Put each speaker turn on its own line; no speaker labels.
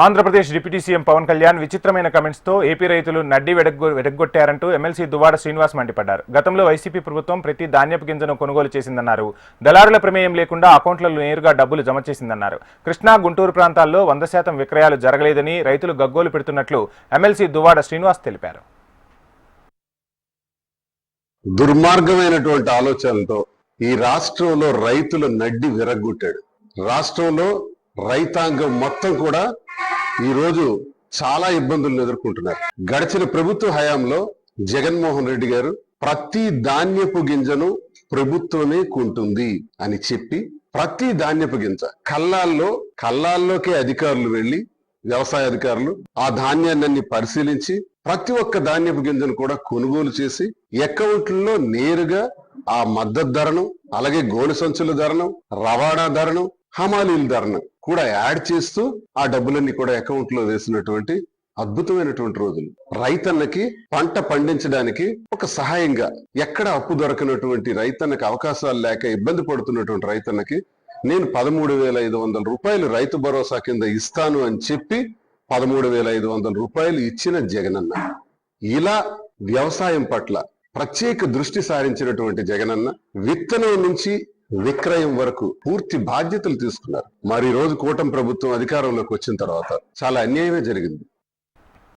Andhra Pradesh deputy CM Pawan Kalyan విచిత్రమైన కమెంట్స్తో AP రైతులు నడ్డి వెడగొట్టారంటూ ఎమ్మెల్సీ దువ్వాడ శ్రీనివాస్ మండిపడ్డారు. గతంలో వైసీపీ ప్రభుత్వం ప్రతి ధాన్యపు గింజను కొనుగోలు చేసిందన్నారు. దళారుల ప్రమేయం లేకుండా అకౌంట్లలో నేరుగా డబ్బులు జమ చేసిందన్నారు. కృష్ణా, గుంటూరు ప్రాంతాల్లో 100% విక్రయాలు జరగలేదని రైతులు గగ్గోలు పెడుతున్నట్లు ఎమ్మెల్సీ దువ్వాడ శ్రీనివాస్ తెలిపారు.
దుర్మార్గమైనటువంటి ఆలోచనలతో ఈ రాష్ట్రంలో రైతులు నడ్డి విరగొట్టాడు. రాష్ట్రంలో రైతాంగం మొత్తం కూడా ఈ రోజు చాలా ఇబ్బందులను ఎదుర్కొంటున్నారు. గడిచిన ప్రభుత్వ హయాంలో జగన్మోహన్ రెడ్డి గారు ప్రతి ధాన్యపు గింజను ప్రభుత్వమే కొంటుంది అని చెప్పి ప్రతి ధాన్యపు గింజ కల్లాల్లోకే అధికారులు వెళ్లి, వ్యవసాయ అధికారులు ఆ ధాన్యాన్ని పరిశీలించి ప్రతి ఒక్క ధాన్యపు గింజను కూడా కొనుగోలు చేసి అకౌంట్లలో నేరుగా ఆ మద్దతు ధరను, అలాగే గోనె సంచుల ధరను, రవాణా ధరను, హమాలీల ధరను కూడా యాడ్ చేస్తూ ఆ డబ్బులన్నీ కూడా అకౌంట్ లో వేసినటువంటి అద్భుతమైనటువంటి రోజులు. రైతన్నకి పంట పండించడానికి ఒక సహాయంగా, ఎక్కడ అప్పు దొరకనటువంటి రైతన్నకి, అవకాశాలు లేక ఇబ్బంది పడుతున్నటువంటి రైతన్నకి నేను 13,500 రూపాయలు రైతు భరోసా కింద ఇస్తాను అని చెప్పి 13,500 రూపాయలు ఇచ్చిన జగనన్న. ఇలా వ్యవసాయం పట్ల ప్రత్యేక దృష్టి సారించినటువంటి జగనన్న విత్తనం నుంచి విక్రయం వరకు పూర్తి బాధ్యతలు తీసుకున్నారు. మరి ఈ రోజు కూటమి ప్రభుత్వం అధికారంలోకి వచ్చిన తర్వాత చాలా అన్యాయమే జరిగింది.